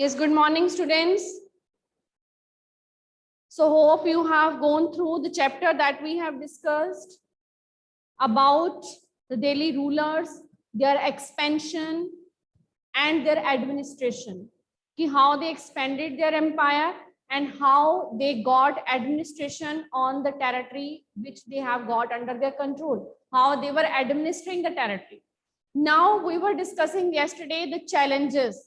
Yes, good morning, students. So hope you have gone through the chapter that we have discussed about the Delhi rulers, their expansion and their administration, how they expanded their empire and how they got administration on the territory which they have got under their control, how they were administering the territory. Now we were discussing yesterday the challenges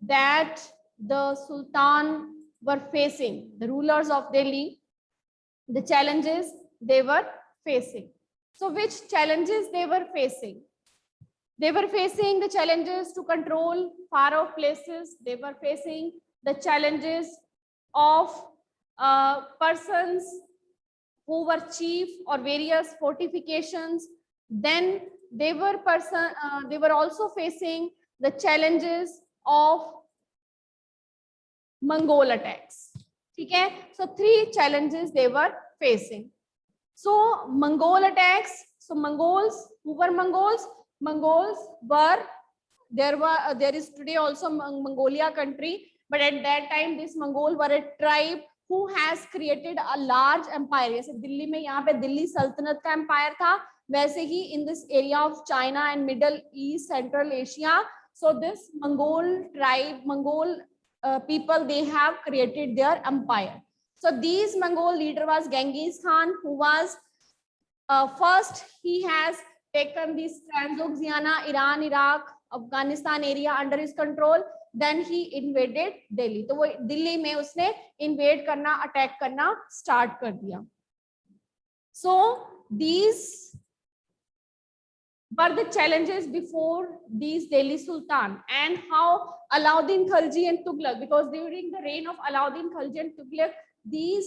that the Sultan were facing, the rulers of Delhi, the challenges they were facing. So which challenges they were facing? They were facing the challenges to control far off places. They were facing the challenges of persons who were chief or various fortifications. Then they were also facing the challenges of Mongol attacks. Okay, so 3 challenges they were facing. So Mongol attacks. So Mongols, who were Mongols? Mongols were there is today also Mongolia country, but at that time this Mongol were a tribe who has created a large empire. जैसे दिल्ली में यहाँ पे दिल्ली सल्तनत का empire था, वैसे ही in this area of China and Middle East, Central Asia. So this Mongol tribe, Mongol people, they have created their empire. So these Mongol leader was Genghis Khan, who was first he has taken this Transoxiana, Iran, Iraq, Afghanistan area under his control. Then he invaded Delhi. तो वो दिल्ली में उसने invade करना, attack करना start कर दिया. So these were the challenges before these Delhi Sultan, and how Alauddin Khalji and Tughlaq, because during the reign of Alauddin Khalji and Tughlaq, these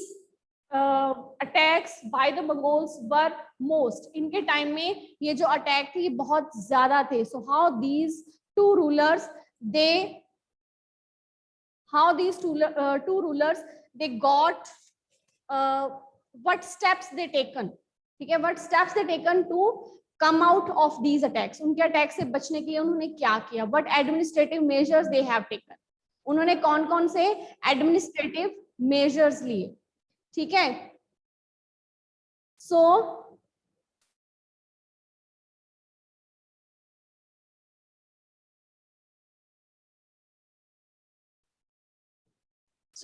attacks by the Mongols were most. इनके time में ये जो attack थे ये बहुत ज़्यादा थे. So how these two rulers they got what steps they taken. ठीक है, what steps they taken to come out of these attacks. उनके अटैक से बचने के लिए उन्होंने क्या किया? What administrative measures they have taken. उन्होंने कौन कौन से administrative measures लिए? ठीक है. So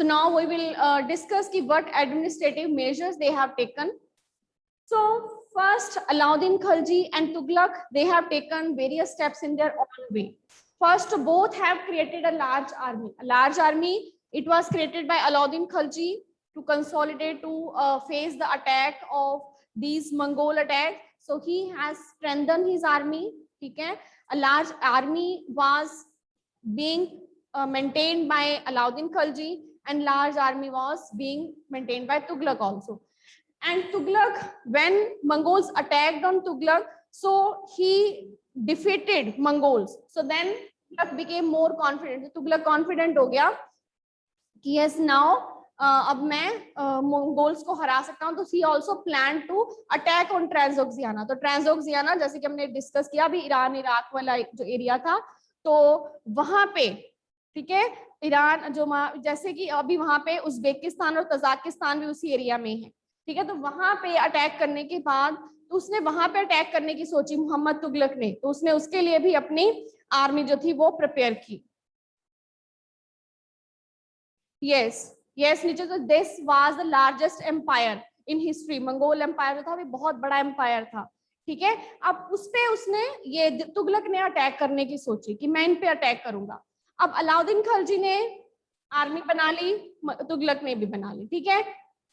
now we will discuss what administrative measures they have taken. So first, Alauddin Khalji and Tughlaq, they have taken various steps in their own way. First, both have created a large army. A large army, it was created by Alauddin Khalji to consolidate, to face the attack of these Mongol attack. So he has strengthened his army. Okay? A large army was being maintained by Alauddin Khalji, and large army was being maintained by Tughlaq also. And Tughlaq, when Mongols attacked on Tughlaq, so he defeated Mongols. So then Tughlaq became more confident. Tughlaq confident हो गया कि yes, now अब मैं Mongols को हरा सकता हूँ. तो he also planned to attack on Transoxiana. तो Transoxiana जैसे कि हमने डिस्कस किया अभी ईरान इराक वाला जो एरिया था, तो वहां पे ठीक है ईरान जो जैसे कि अभी वहां पे उज्बेकिस्तान और तजाकिस्तान भी उसी एरिया में है. ठीक है, तो वहां पे अटैक करने के बाद तो उसने वहां पे अटैक करने की सोची मोहम्मद तुगलक ने. तो उसने उसके लिए भी अपनी आर्मी जो थी वो प्रिपेयर की. यस नीचे तो this was the largest empire in history. Mongol empire जो था वो बहुत बड़ा एम्पायर था. ठीक है, अब उस पे उसने ये तुगलक ने अटैक करने की सोची कि मैं इन पे अटैक करूंगा. अब अलाउद्दीन खिलजी ने आर्मी बना ली, तुगलक ने भी बना ली. ठीक है,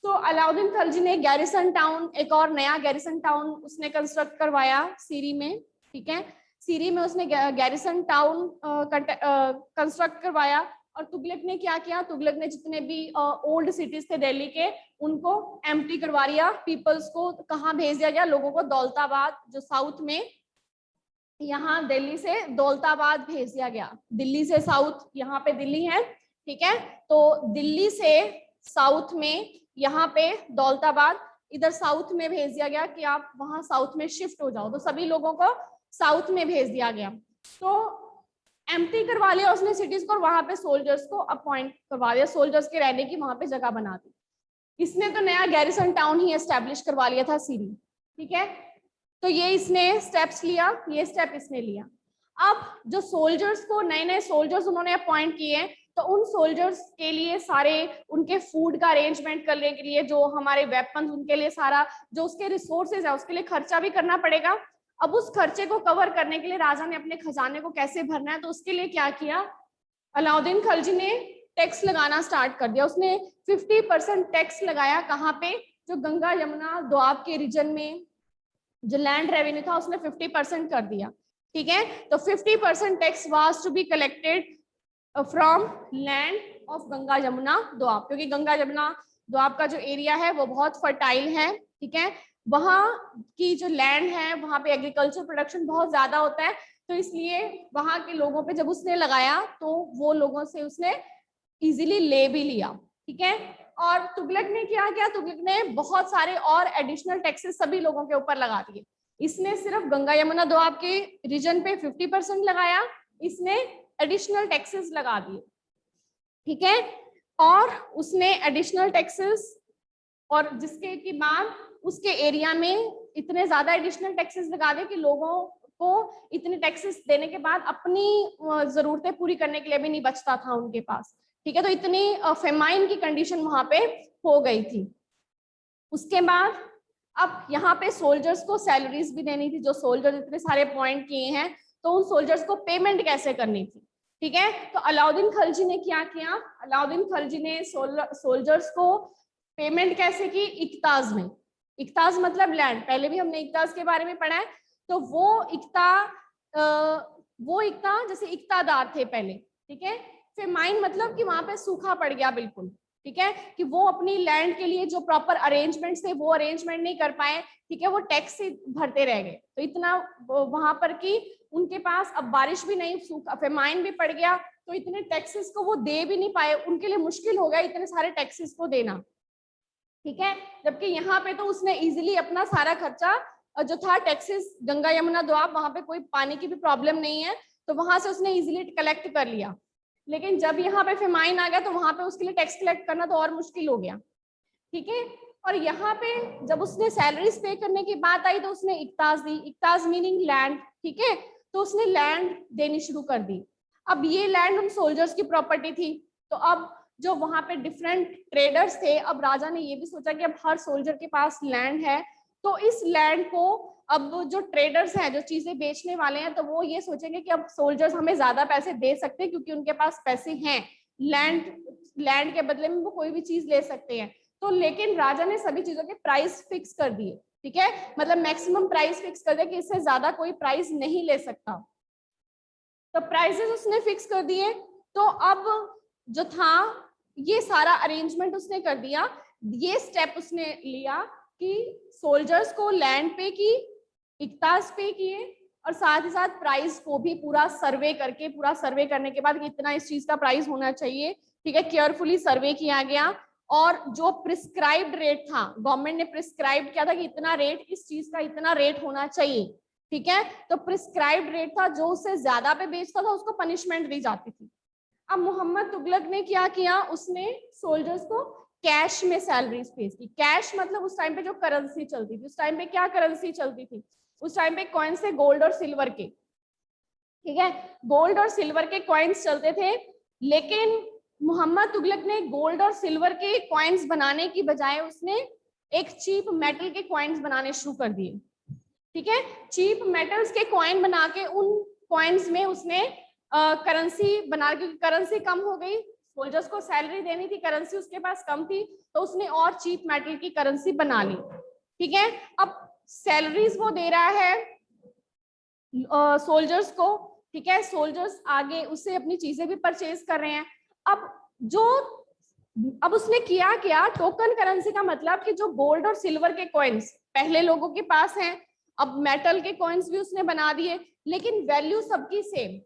तो अलाउद्दीन खिलजी ने गैरिसन टाउन, एक और नया गैरिसन टाउन उसने कंस्ट्रक्ट करवाया सीरी में. ठीक है, सीरी में उसने गैरिसन टाउन कंस्ट्रक्ट करवाया. और तुगलक ने क्या किया? तुगलक ने जितने भी ओल्ड सिटीज थे दिल्ली के उनको एम्प्टी करवा दिया. पीपल्स को कहाँ भेज दिया गया? लोगों को दौलताबाद जो साउथ में, यहाँ दिल्ली से दौलताबाद भेज दिया गया. दिल्ली से साउथ, यहाँ पे दिल्ली है. ठीक है, तो दिल्ली से साउथ में यहाँ पे दौलताबाद, इधर साउथ में भेज दिया गया कि आप वहां साउथ में शिफ्ट हो जाओ. तो सभी लोगों को साउथ में भेज दिया गया. तो एम्प्टी करवा लिया उसने सिटीज को और वहां पे सोल्जर्स को अपॉइंट करवा दिया, सोल्जर्स के रहने की वहां पे जगह बना दी। इसने तो नया गैरिसन टाउन ही एस्टेब्लिश करवा लिया था सीरी, ठीक है। तो ये इसने स्टेप्स लिया, ये स्टेप इसने लिया। अब जो सोल्जर्स को नए नए सोल्जर्स उन्होंने अपॉइंट किए हैं, तो उन सोल्जर्स के लिए सारे उनके फूड का अरेंजमेंट करने के लिए, जो हमारे वेपन्स, उनके लिए सारा जो उसके रिसोर्सेज है उसके लिए खर्चा भी करना पड़ेगा। अब उस खर्चे को कवर करने के लिए राजा ने अपने खजाने को कैसे भरना है, तो उसके लिए क्या किया, अलाउद्दीन खिलजी ने टैक्स लगाना स्टार्ट कर दिया। उसने 50% टैक्स लगाया, कहाँ पे, जो गंगा यमुना दोआब के रीजन में जो लैंड रेवेन्यू था उसने 50% कर दिया, ठीक है। तो 50% tax was to be collected from land of Ganga Yamuna Doab, क्योंकि गंगा यमुना दोआब का जो एरिया है वो बहुत फर्टाइल है, ठीक है। वहां की जो लैंड है वहां पे एग्रीकल्चर प्रोडक्शन बहुत ज्यादा होता है, तो इसलिए वहां के लोगों पे जब उसने लगाया तो वो लोगों से उसने इजीली ले भी लिया, ठीक है। और तुगलक ने क्या किया, तुगलक ने बहुत सारे और एडिशनल टैक्सेस सभी लोगों के ऊपर लगा दिए। इसने सिर्फ गंगा यमुना दोआब के रीजन पे 50% लगाया, इसने एडिशनल टैक्सेस लगा दिए, ठीक है। और उसने एडिशनल टैक्सेस, और जिसके की बाद उसके एरिया में इतने ज्यादा एडिशनल टैक्सेस लगा दिए कि लोगों को इतने टैक्सेस देने के बाद अपनी जरूरतें पूरी करने के लिए भी नहीं बचता था उनके पास, ठीक है। तो इतनी फेमाइन की कंडीशन वहां पे हो गई थी। उसके बाद अब यहाँ पे सोल्जर्स को सैलरीज भी देनी थी, जो सोल्जर इतने सारे पॉइंट किए हैं, तो उन सोल्जर्स को पेमेंट कैसे करनी थी, ठीक है। तो अलाउद्दीन खिलजी ने क्या किया, अलाउद्दीन खिलजी ने सोल्जर्स को पेमेंट कैसे की, इक्ताज में। इक्ताज मतलब लैंड, पहले भी हमने इक्ताज के बारे में पढ़ा है। तो वो इक्ता जैसे इक्तादार थे पहले, ठीक है। फेमाइन मतलब कि वहां पे सूखा पड़ गया बिल्कुल, ठीक है, कि वो अपनी लैंड के लिए जो प्रॉपर अरेंजमेंट्स थे वो अरेंजमेंट नहीं कर पाए, ठीक है, वो टैक्स ही भरते रह गए। तो इतना वहां पर कि उनके पास अब बारिश भी नहीं, सूखा फेमाइन भी पड़ गया, तो इतने टैक्सेस को वो दे भी नहीं पाए, उनके लिए मुश्किल हो गया इतने सारे टैक्सेस को देना, ठीक है। जबकि यहाँ पे तो उसने इजीली अपना सारा खर्चा जो था टैक्सेस, गंगा यमुना दोआब वहां पे कोई पानी की भी प्रॉब्लम नहीं है, तो वहां से उसने इजीली कलेक्ट कर लिया। लेकिन जब यहाँ पे फेमाइन आ गया तो वहां पे उसके लिए टैक्स कलेक्ट करना तो और मुश्किल हो गया, ठीक है। और यहाँ पे जब उसने सैलरीज पे करने की बात आई तो उसने इक्ताज दी, इक्ताज मीनिंग लैंड, ठीक है। तो उसने लैंड देनी शुरू कर दी। अब ये लैंड उन सोल्जर्स की प्रॉपर्टी थी, तो अब जो वहां पे डिफरेंट ट्रेडर्स थे, अब राजा ने ये भी सोचा कि अब हर सोल्जर के पास लैंड है, तो इस लैंड को अब जो ट्रेडर्स हैं, जो चीजें बेचने वाले हैं, तो वो ये सोचेंगे कि अब सोल्जर्स हमें ज्यादा पैसे दे सकते हैं क्योंकि उनके पास पैसे हैं, लैंड के बदले में वो कोई भी चीज ले सकते हैं। तो लेकिन राजा ने सभी चीजों के प्राइस फिक्स कर दिए, ठीक है, मतलब मैक्सिमम प्राइस फिक्स कर दिया कि इससे ज्यादा कोई प्राइस नहीं ले सकता। तो प्राइसेस उसने फिक्स कर दिए। तो अब जो था ये सारा अरेंजमेंट उसने कर दिया, ये स्टेप उसने लिया कि सोल्जर्स को लैंड पे की, इक्ताज पे किए, और साथ ही साथ प्राइस को भी पूरा सर्वे करके, पूरा सर्वे करने के बाद कि इतना इस चीज का प्राइस होना चाहिए, ठीक है, केयरफुली सर्वे किया गया। और जो प्रिस्क्राइब्ड रेट था, गवर्नमेंट ने प्रिस्क्राइब किया था कि इतना रेट, इस चीज का इतना रेट होना चाहिए, ठीक है। तो प्रिस्क्राइब्ड रेट था, जो उससे ज्यादा पे बेचता था उसको पनिशमेंट दी जाती थी। अब मोहम्मद तुगलक ने क्या किया, उसने सोल्जर्स को कैश में सैलरीज पे की। कैश मतलब उस टाइम पे जो करेंसी चलती थी, उस टाइम पे क्या करेंसी चलती थी, उस टाइम पे कॉइन्स थे गोल्ड और सिल्वर के, ठीक है, गोल्ड और सिल्वर के कॉइन्स चलते थे। लेकिन मोहम्मद तुगलक ने गोल्ड और सिल्वर के कॉइन्स बनाने की बजाय उसने एक चीप मेटल के कॉइन्स बनाने शुरू कर दिए, ठीक है। चीप मेटल्स के कॉइन बना के उन कॉइन्स में उसने करेंसी बना, क्योंकि करेंसी कम हो गई, सोल्जर्स को सैलरी देनी थी, करेंसी उसके पास कम थी, तो उसने और चीप मेटल की करेंसी बना ली, ठीक है। अब सैलरीज वो दे रहा है सोल्जर्स को, ठीक है, सोल्जर्स आगे उससे अपनी चीजें भी परचेज कर रहे हैं। अब उसने किया क्या, टोकन करेंसी का मतलब कि जो गोल्ड और सिल्वर के कॉइन्स पहले लोगों के पास हैं, अब मेटल के कॉइन्स भी उसने बना दिए, लेकिन वैल्यू सबकी सेम,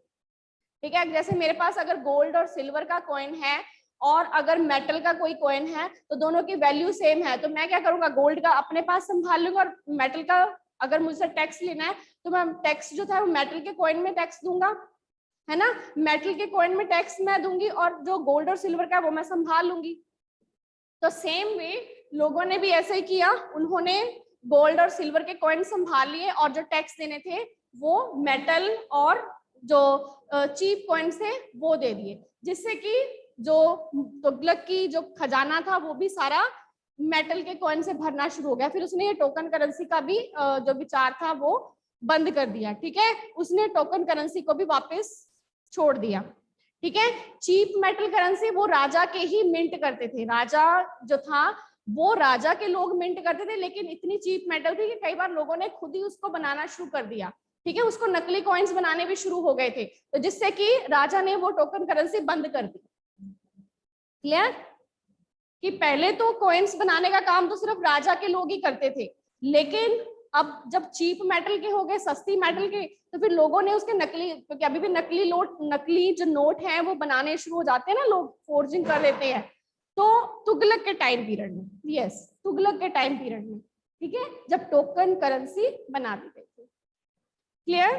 ठीक है। जैसे मेरे पास अगर गोल्ड और सिल्वर का कॉइन है और अगर मेटल का कोई कॉइन है तो दोनों की वैल्यू सेम है, तो मैं क्या करूंगा, गोल्ड का अपने पास संभाल लूंगा और मेटल का अगर मुझसे टैक्स लेना है तो मैं टैक्स जो था वो मेटल के कॉइन में टैक्स दूंगा, है ना। मेटल के कॉइन में टैक्स मैं दूंगी और जो गोल्ड और सिल्वर का वो मैं संभाल लूंगी। तो सेम वे लोगों ने भी ऐसे ही किया, उन्होंने गोल्ड और सिल्वर के कॉइन संभाल लिए और जो टैक्स देने थे वो मेटल और जो चीप कॉइन्स थे वो दे दिए, जिससे कि जो तुगलक की जो खजाना था वो भी सारा मेटल के कॉइन से भरना शुरू हो गया। फिर उसने ये टोकन करेंसी का भी जो विचार था वो बंद कर दिया, ठीक है। उसने टोकन करेंसी को भी वापस छोड़ दिया, ठीक है। चीप मेटल करेंसी वो राजा के ही मिंट करते थे, राजा जो था वो राजा के लोग मिंट करते थे, लेकिन इतनी चीप मेटल थी कि कई बार लोगों ने खुद ही उसको बनाना शुरू कर दिया, ठीक है। उसको नकली कॉइन्स बनाने भी शुरू हो गए थे, तो जिससे कि राजा ने वो टोकन करेंसी बंद कर दी। क्लियर कि पहले तो कॉइन्स बनाने का काम तो सिर्फ राजा के लोग ही करते थे, लेकिन अब जब चीप मेटल के हो गए, सस्ती मेटल के, तो फिर लोगों ने उसके नकली, क्योंकि अभी भी नकली जो नोट हैं वो बनाने शुरू हो जाते हैं ना, लोग फोर्जिंग कर लेते हैं। तो तुगलक के टाइम पीरियड में, यस तुगलक के टाइम पीरियड में, ठीक है, जब टोकन करेंसी बना दी गई थी। क्लियर।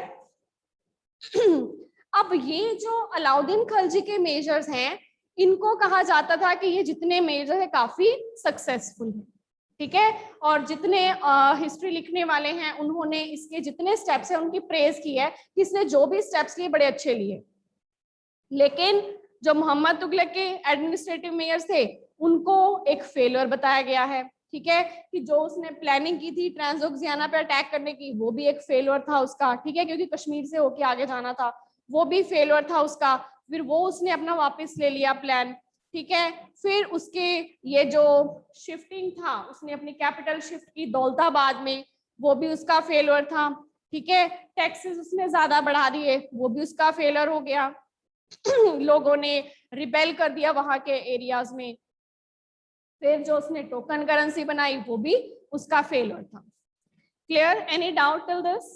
अब ये जो अलाउद्दीन खिलजी के मेजर्स हैं, इनको कहा जाता था कि ये जितने मेजर है काफी सक्सेसफुल है, ठीक है। और जितने हिस्ट्री लिखने वाले हैं उन्होंने इसके जितने स्टेप्स हैं उनकी प्रेज की है कि इसने जो भी स्टेप्स लिए बड़े अच्छे लिए। लेकिन जो मोहम्मद तुगलक के एडमिनिस्ट्रेटिव मेयर्स थे उनको एक फेलियर बताया गया है, ठीक है, कि जो उसने प्लानिंग की थी ट्रांसोक्सियाना पे अटैक करने की वो भी एक फेलियर था उसका, ठीक है, क्योंकि कश्मीर से होके आगे जाना था, वो भी फेलियर था उसका। फिर वो उसने अपना वापस ले लिया प्लान, ठीक है। फिर उसके ये जो शिफ्टिंग था, उसने अपनी कैपिटल शिफ्ट की दौलताबाद में, वो भी उसका फेलियर था, ठीक है। टैक्सेस उसने ज्यादा बढ़ा दिए, वो भी उसका फेलियर हो गया। लोगों ने रिबेल कर दिया वहां के एरियाज में। फिर जो उसने टोकन करेंसी बनाई वो भी उसका फेलियर था। Clear, any doubt till this?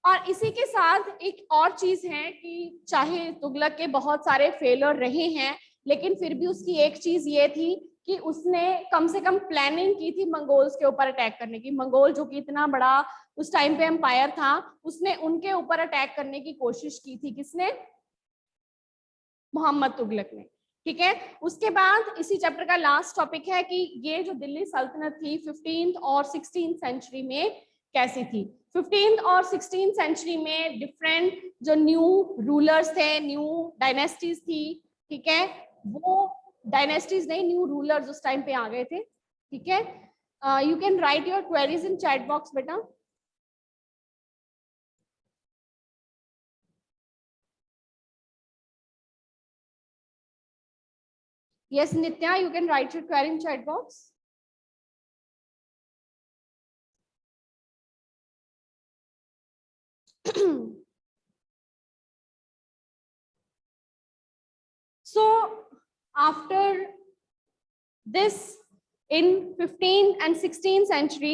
और इसी के साथ एक और चीज है कि चाहे तुगलक के बहुत सारे फेलियर रहे हैं, लेकिन फिर भी उसकी एक चीज ये थी कि उसने कम से कम प्लानिंग की थी मंगोल्स के ऊपर अटैक करने की। मंगोल जो कि इतना बड़ा उस टाइम पे एम्पायर था, उसने उनके ऊपर अटैक करने की कोशिश की थी। किसने? मोहम्मद तुगलक ने, ठीक है। उसके बाद इसी चैप्टर का लास्ट टॉपिक है कि ये जो दिल्ली सल्तनत थी 15th और 16th सेंचुरी में कैसी थी। 15th और 16th सेंचुरी में डिफरेंट जो न्यू रूलर्स थे, न्यू डायनेस्टीज थी, ठीक है, वो डायनेस्टीज नहीं, न्यू रूलर्स उस टाइम पे आ गए थे, ठीक है। You can write your queries in chat box बेटा। Yes, Nitya, you can write your query in chat box. So after this, in 15th and 16th century,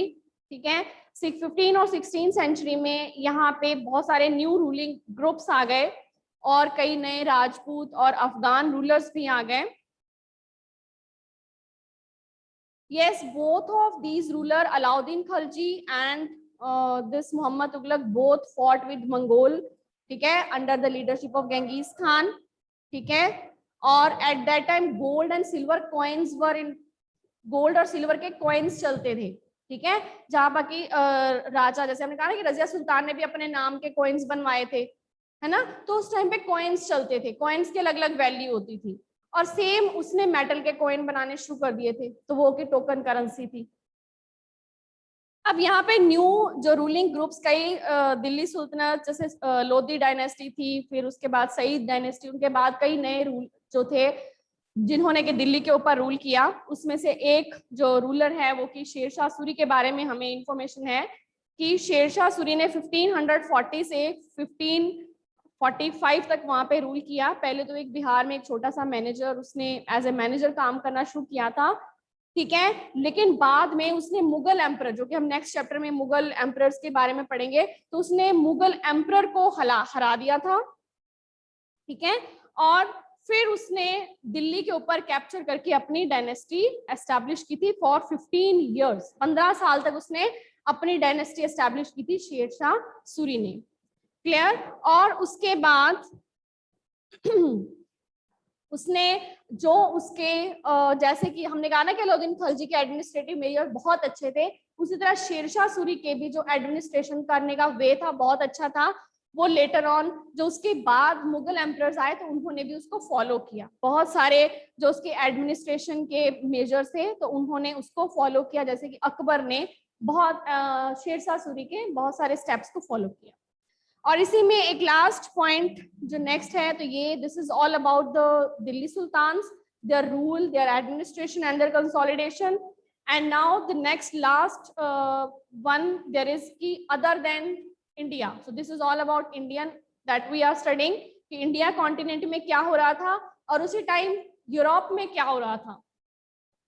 ठीक है, 15 और 16th सेंचुरी में यहाँ पे बहुत सारे न्यू रूलिंग ग्रुप्स आ गए और कई नए राजपूत और अफगान रूलर्स भी आ गए। Yes, both of these ruler, Alauddin Khalji and this Muhammad Tughlaq, both fought with Mongol, ठीक है, under the leadership of Genghis Khan, ठीक है। और at that time gold and silver coins were in, gold और silver के coins चलते थे, ठीक है। जहां बाकी राजा, जैसे हमने कहा ना कि रजिया सुल्तान ने भी अपने नाम के कॉइन्स बनवाए थे, है ना, तो उस टाइम पे कॉइन्स चलते थे, कॉइन्स की अलग अलग वैल्यू होती थी। और सेम उसने मेटल के कॉइन बनाने शुरू कर दिए थे, तो वो की टोकन करेंसी थी। अब यहाँ पे न्यू जो रूलिंग ग्रुप्स, कई दिल्ली सुल्तनत जैसे लोधी डायनेस्टी थी, फिर उसके बाद सईद डायनेस्टी, उनके बाद कई नए रूल जो थे जिन्होंने के दिल्ली के ऊपर रूल किया, उसमें से एक जो रूलर है वो कि शेरशाह सूरी के बारे में हमें इंफॉर्मेशन है कि शेरशाह सूरी ने 1540 से 1545 तक वहां पे रूल किया। पहले तो एक बिहार में एक छोटा सा मैनेजर, उसने एज ए मैनेजर काम करना शुरू किया था, ठीक है। लेकिन बाद में उसने मुगल एम्परर, जो कि हम नेक्स्ट चैप्टर में मुगल एम्परर्स के बारे में पढ़ेंगे, तो उसने मुगल एम्परर को हरा दिया था, ठीक है। और फिर उसने दिल्ली के ऊपर कैप्चर करके अपनी डायनेस्टी एस्टैब्लिश की थी फॉर 15 इयर्स। 15 साल तक उसने अपनी डायनेस्टी एस्टैब्लिश की थी शेरशाह सूरी ने। क्लियर। और उसके बाद उसने जो उसके जैसे कि हमने कहा ना कि अलाउद्दीन खिलजी के एडमिनिस्ट्रेटिव मेजर बहुत अच्छे थे, उसी तरह शेरशाह सूरी के भी जो एडमिनिस्ट्रेशन करने का वे था बहुत अच्छा था। वो लेटर ऑन जो उसके बाद मुगल एम्परर्स आए तो उन्होंने भी उसको फॉलो किया। बहुत सारे जो उसके एडमिनिस्ट्रेशन के मेजर्स थे तो उन्होंने उसको फॉलो किया, जैसे कि अकबर ने बहुत शेरशाह सूरी के बहुत सारे स्टेप्स को फॉलो किया। और इसी में एक लास्ट पॉइंट जो नेक्स्ट है, तो ये this is all about the Delhi sultans, their rule, their administration and their consolidation. And now the next last one there is key other than India. So this is all about Indian that we are studying कि India continent में क्या हो रहा था और उसी time Europe में क्या हो रहा था।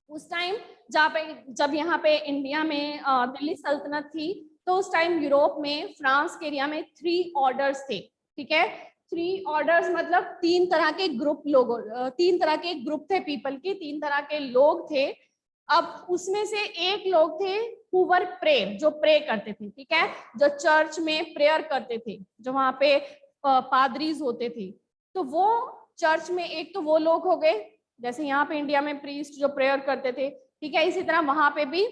उस टाइम जब यहाँ पे इंडिया में दिल्ली सल्तनत थी तो उस टाइम यूरोप में फ्रांस के एरिया में 3 ऑर्डर्स थे। ठीक है, 3 ऑर्डर्स मतलब 3 तरह के ग्रुप लोगों 3 तरह के ग्रुप थे पीपल के, 3 तरह के लोग थे। अब उसमें से एक लोग थे हु वर प्रे, जो प्रे करते थे। ठीक है, जो चर्च में प्रेयर करते थे, जो वहां पे पादरीज होते थे। तो वो चर्च में एक तो वो लोग हो गए, जैसे यहाँ पे इंडिया में प्रीस्ट जो प्रेयर करते थे। ठीक है, इसी तरह वहां पे भी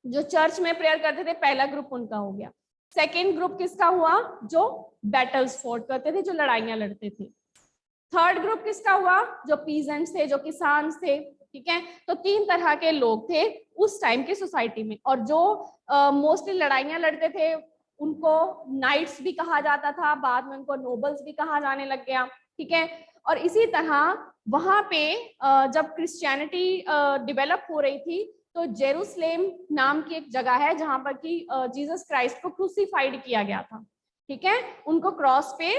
जो चर्च में प्रेयर करते थे पहला ग्रुप उनका हो गया। सेकेंड ग्रुप किसका हुआ, जो बैटल्स फोर्ट करते थे, जो लड़ाइयां लड़ते थे। थर्ड ग्रुप किसका हुआ, जो पीजेंट्स थे, जो किसान थे। ठीक है, तो 3 तरह के लोग थे उस टाइम की सोसाइटी में। और जो मोस्टली लड़ाइयां लड़ते थे उनको नाइट्स भी कहा जाता था, बाद में उनको नोबल्स भी कहा जाने लग गया। ठीक है, और इसी तरह वहां पे जब क्रिश्चियनिटी डेवलप हो रही थी तो जेरूसलेम नाम की एक जगह है जहां पर कि जीसस क्राइस्ट को क्रूसीफाइड किया गया था। ठीक है, उनको क्रॉस पे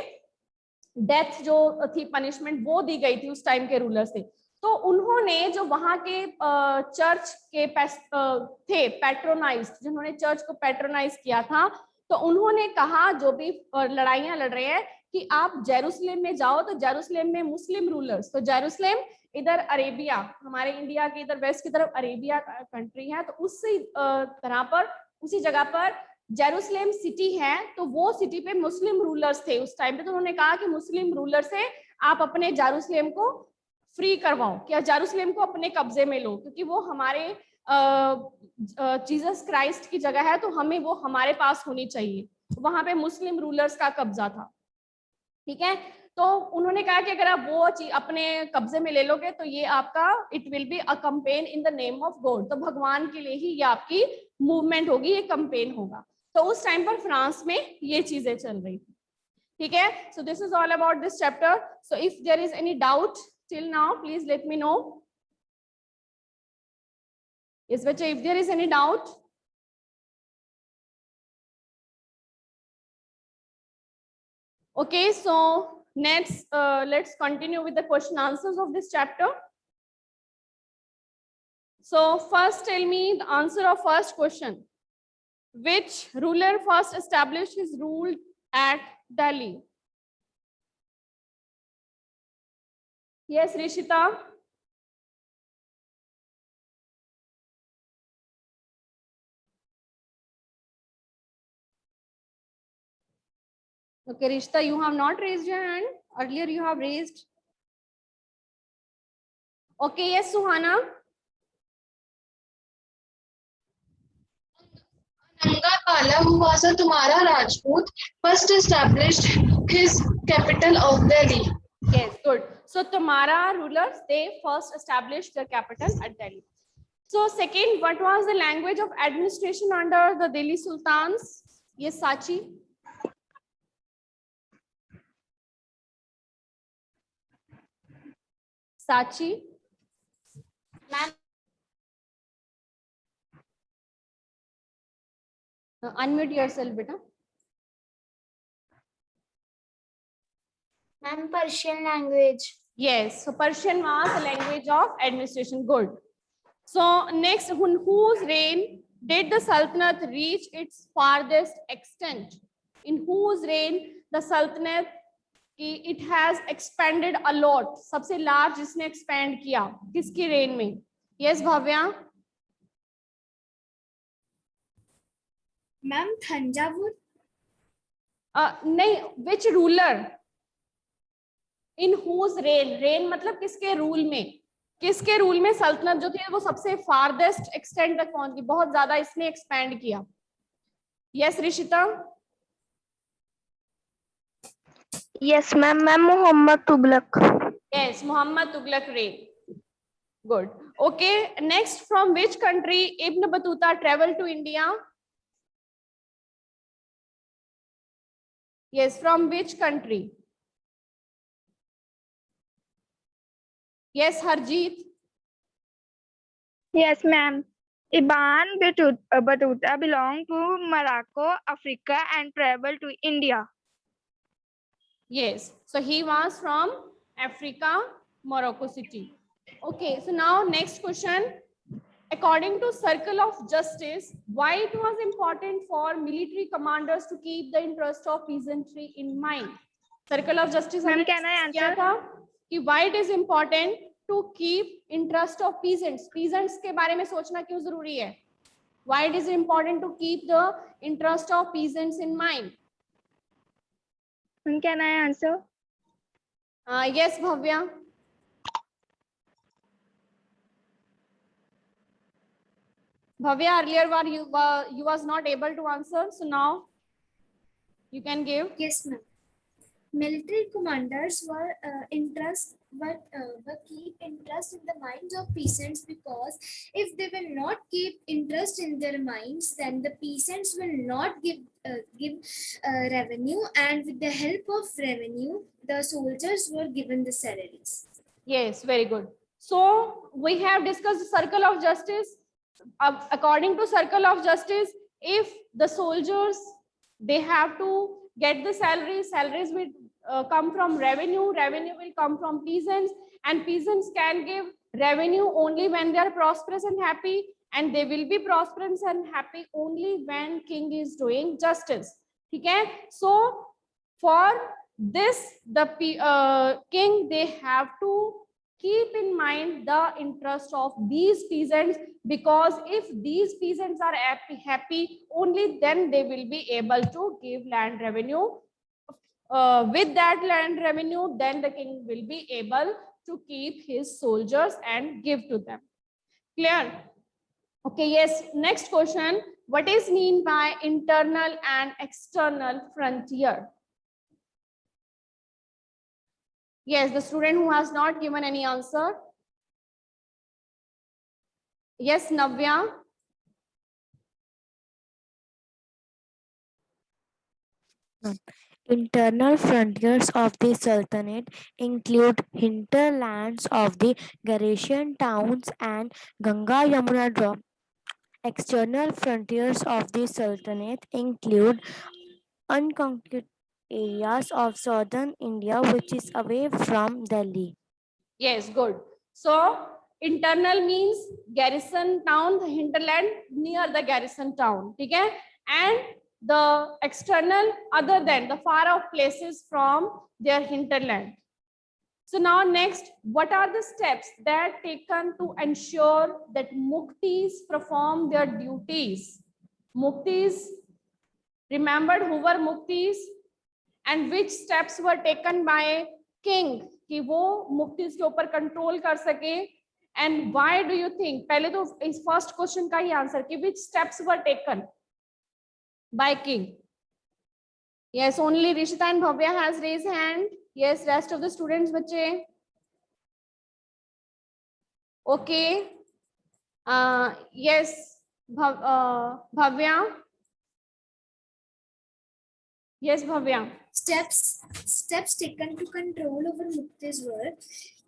डेथ जो थी पनिशमेंट वो दी गई थी उस टाइम के रूलर से। तो उन्होंने जो वहां के चर्च के थे पैट्रोनाइज, जिन्होंने चर्च को पैट्रोनाइज किया था, तो उन्होंने कहा जो भी लड़ाइयां लड़ रहे हैं कि आप जेरूसलेम में जाओ। तो जेरूसलेम में मुस्लिम रूलर्स, तो जेरूसलेम इधर अरेबिया, हमारे इंडिया के इधर वेस्ट की तरफ अरेबिया कंट्री है, तो उसी तरह पर उसी जगह पर जेरूसलेम सिटी है। तो वो सिटी पे मुस्लिम रूलर्स थे उस टाइम पे। तो उन्होंने कहा कि मुस्लिम रूलर से आप अपने जेरूसलेम को फ्री करवाओ, क्या जेरूसलेम को अपने कब्जे में लो, क्योंकि वो हमारे जीसस क्राइस्ट की जगह है, तो हमें वो हमारे पास होनी चाहिए। वहां पे मुस्लिम रूलर्स का कब्जा था। ठीक है, तो उन्होंने कहा कि अगर आप वो चीज अपने कब्जे में ले लोगे तो ये आपका it will be a campaign in the name of God, तो भगवान के लिए ही ये आपकी मूवमेंट होगी, ये कैंपेन होगा। तो उस टाइम पर फ्रांस में ये चीजें चल रही थी। ठीक है, so this is all about this chapter. So if there is any doubt till now please let me know. Yes, बच्चे, if there is any doubt. Okay, so let's continue with the question answers of this chapter. So first tell me the answer of first question. Which ruler first established his rule at Delhi? Yes, Rishita. Okay, Rishita, you have not raised your hand. Earlier you have raised. Okay, yes, Suhana. Nangapala, who was a Tumara Rajput, first established his capital of Delhi. Yes, good. So Tomara rulers, they first established their capital at Delhi. So second, what was the language of administration under the Delhi Sultans? Yes, Sachi. Sachi. Ma'am. Unmute yourself, beta. Ma'am, Persian language. Yes, so Persian was the language of administration. Good. So next, in whose reign did the Sultanate reach its farthest extent? In whose reign the Sultanate it has expanded a lot? सबसे large जिसने expand किया किसकी reign में? Yes, Bhavya. Ma'am, Thanjavur. नहीं, which ruler? In whose reign? Reign मतलब किसके rule में? किसके रूल में सल्तनत जो थी वो सबसे फारदेस्ट एक्सटेंड तक पहुंच गई, बहुत ज्यादा इसने एक्सपैंड किया. Yes Rishita. Yes, ma'am. Ma'am, Muhammad Tughlaq. Yes, Muhammad Tughlaq reign. Good. Okay, next, from which country Ibn Battuta traveled to India? Yes, from which country? Yes, Harjeet. Yes, ma'am. Ibn Battuta belonged to Morocco, Africa, and traveled to India. Yes, so he was from Africa, Morocco city. Okay, so now next question. According to Circle of Justice, why it was important for military commanders to keep the interest of peasantry in mind? Circle of Justice Ma'am, हमने can I discuss किया answer? था कि why it is important to keep interest of peasants. Peasants के बारे में सोचना क्यों जरूरी है? Why it is important to keep the interest of peasants in mind? Ma'am, can I answer? Yes, Bhavya. Bhavya, earlier you was not able to answer, so now you can give. Yes, ma'am. Military commanders were keep interest in the minds of peasants, because if they will not keep interest in their minds, then the peasants will not give revenue, and with the help of revenue, the soldiers were given the salaries. Yes, very good. So we have discussed the Circle of Justice. According to Circle of Justice, if the soldiers, they have to get the salaries will come from revenue will come from peasants, and peasants can give revenue only when they are prosperous and happy, and they will be prosperous and happy only when king is doing justice. Okay, so for this, the king, they have to keep in mind the interest of these peasants, because if these peasants are happy, only then they will be able to give land revenue. With that land revenue, then the king will be able to keep his soldiers and give to them. Clear? Okay, yes. Next question. What is mean by internal and external frontier? Yes, the student who has not given any answer. Yes, Navya. Internal frontiers of the Sultanate include hinterlands of the Garician towns and Ganga-Yamuna draw. External frontiers of the Sultanate include unconquered areas of southern India, which is away from Delhi. Yes, good. So internal means garrison town, the hinterland near the garrison town. Okay? And the external, other than the far off places from their hinterland. So now next, what are the steps that are taken to ensure that muktis perform their duties? Muktis, remembered who were muktis, and which steps were taken by king कि वो मुक्तिस के ऊपर control कर सके, and why do you think? पहले तो इस first question का ही आंसर कि which steps were taken by king? Yes, only Rishita and Bhavya has raised hand. Yes, rest of the students बच्चे. Okay. Yes, Bhavya. Yes, Bhavya. Steps taken to control over muktis were: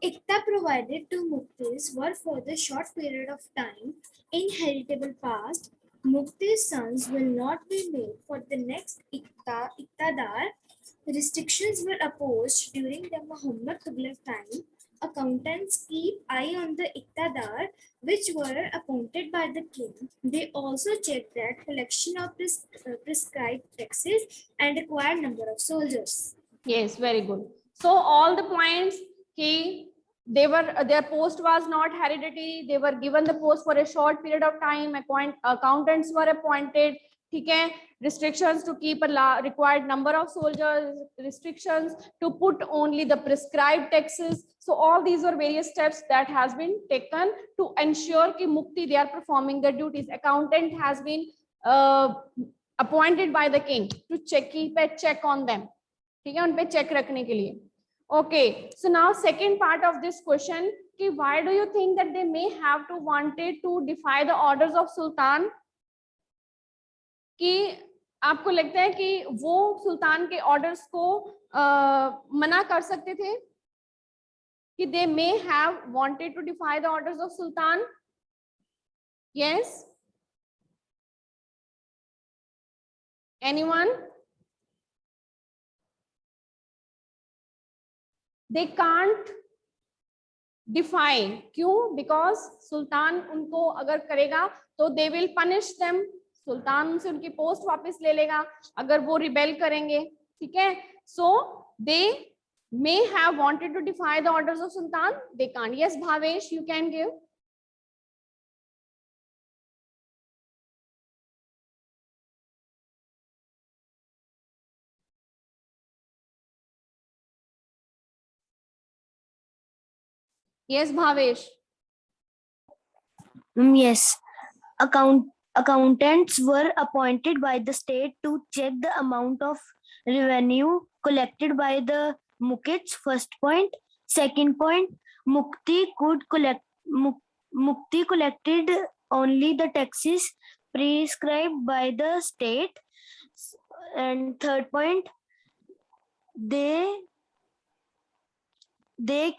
Ikta provided to muktis were for the short period of time inheritable past. Muktis' sons will not be made for the next Iktadar. Restrictions were opposed during the Muhammad Tughlaq time. Accountants keep eye on the Iktadar, which were appointed by the king. They also check that collection of prescribed taxes and required number of soldiers. Yes, very good. So all the points, key, their post was not hereditary. They were given the post for a short period of time. Accountants were appointed. ठीक है, restrictions to keep a required number of soldiers, restrictions to put only the prescribed taxes. So all these are various steps that has been taken to ensure कि Mukti they are performing their duties. Accountant has been appointed by the king to keep a check on them. ठीक है, उन पे check रखने के लिए. Okay, so now second part of this question कि why do you think that they may have to wanted to defy the orders of Sultan? कि आपको लगता है कि वो सुल्तान के ऑर्डर्स को मना कर सकते थे कि they may have wanted to defy the orders of Sultan? Yes? Anyone? They can't defy. क्यों? Because सुल्तान उनको अगर करेगा तो they will punish them. सुल्तान उनसे उनकी पोस्ट वापस ले लेगा अगर वो रिबेल करेंगे. ठीक है, so they may have wanted to defy the orders of Sultan. They can't. Yes, Bhavesh, you can give. Yes, Bhavesh. Yes. Accountants were appointed by the state to check the amount of revenue collected by the Mukits. First point. Second point, Mukti collected only the taxes prescribed by the state. And third point, they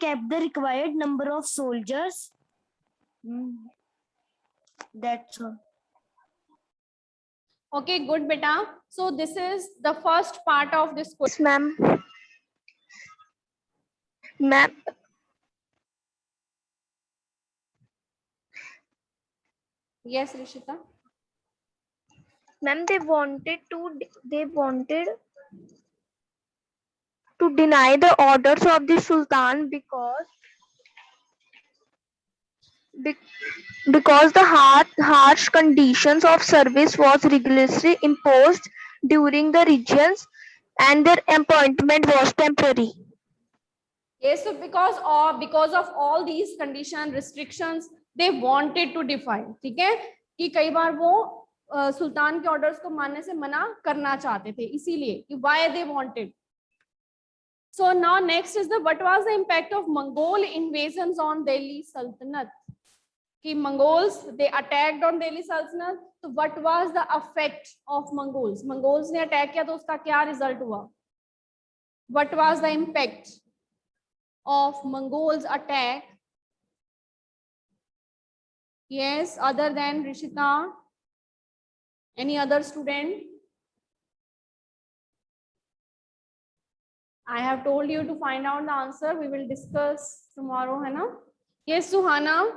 kept the required number of soldiers. That's all. Okay, good, beta. So this is the first part of this question. Ma'am. Ma'am. Yes, Rishita. Ma'am, they wanted to deny the orders of the Sultan because the harsh conditions of service was rigorously imposed during the regions and their appointment was temporary. Yes, so because of all these conditions, restrictions, they wanted to defy. ठीक है, कि कई बार वो सुल्तान के orders को मानने से मना करना चाहते थे, इसीलिए कि why they wanted. So now next is the what was the impact of Mongol invasions on Delhi Sultanate? कि Mongols they attacked on Delhi Sultanate. So what was the effect of Mongols? Mongols ने attack किया तो उसका क्या result हुआ? What was the impact of Mongols attack? Yes, other than Rishita, any other student? I have told you to find out the answer. We will discuss tomorrow, है ना? Yes, Suhana.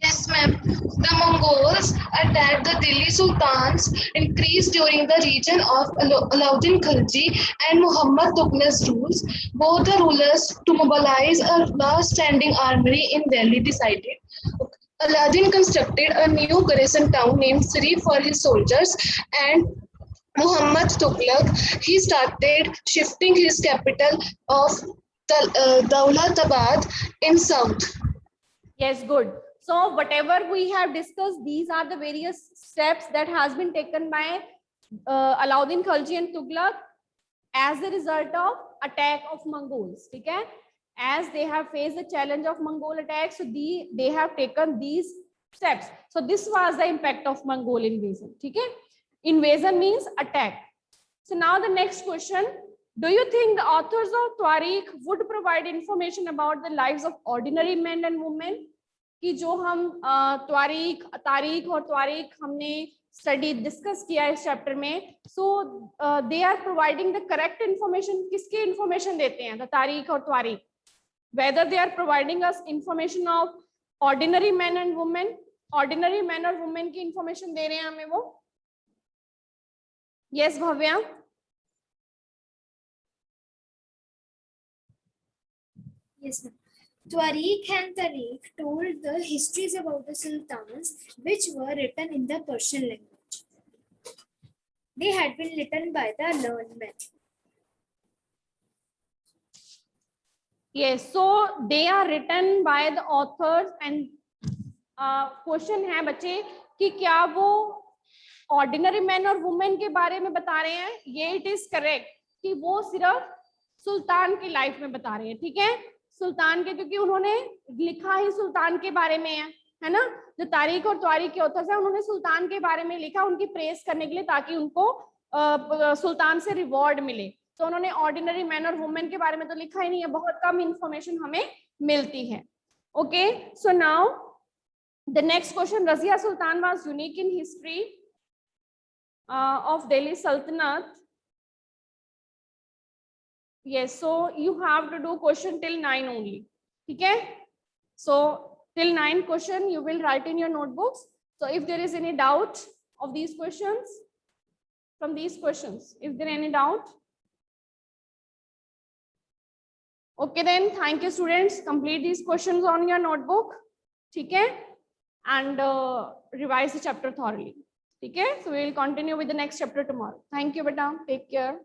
Yes, ma'am. The Mongols attacked the Delhi Sultans increased during the region of Alauddin Khilji and Muhammad Tughlaq's rules. Both the rulers to mobilize a large standing army in Delhi decided. Alauddin constructed a new garrison town named Sri for his soldiers, and Muhammad Tughlaq he started shifting his capital of Daulatabad in south. Yes, good. So whatever we have discussed, these are the various steps that has been taken by Alauddin Khilji and Tughlaq as a result of attack of Mongols. ठीक है? As they have faced the challenge of Mongol attacks, so they have taken these steps. So this was the impact of Mongol invasion. ठीक है? Invasion means attack. So now the next question. Do you think the authors of Tariq would provide information about the lives of ordinary men and women? कि जो हम तारीख और त्वारीख हमने study discuss किया इस चैप्टर में, so they are providing the correct information. किसके इंफॉर्मेशन देते हैं द तारीख और tawarikh? Whether they are providing us information of ordinary man and women, ordinary man और वुमेन की इंफॉर्मेशन दे रहे हैं हमें वो. Yes Bhavya. Yes, ma'am. Tariq and Tariq told the histories about the sultans which were written in the Persian language. They had been written by the learned men. Yes, so they are written by the authors and question है बच्चे कि क्या वो ordinary man और women के बारे में बता रहे हैं, ये इट इज करेक्ट कि वो सिर्फ सुल्तान की लाइफ में बता रहे हैं, ठीक है, सुल्तान के, क्योंकि उन्होंने लिखा ही सुल्तान के बारे में है ना, जो तारीख और त्वारीख के ऑथर्स है उन्होंने सुल्तान के बारे में लिखा उनकी प्रेस करने के लिए ताकि उनको सुल्तान से रिवॉर्ड मिले, तो उन्होंने ऑर्डिनरी मैन और वुमेन के बारे में तो लिखा ही नहीं है, बहुत कम इंफॉर्मेशन हमें मिलती है. Okay, so now the next question, Razia Sultan was unique in history of Delhi Sultanate. Yes, so you have to do question till 9 only, okay? So till 9 question you will write in your notebooks. So if there is any doubt of these questions, from these questions, is there any doubt? Okay, then thank you students, complete these questions on your notebook, okay? And revise the chapter thoroughly. Okay, so we will continue with the next chapter tomorrow. Thank you, beta. Take care.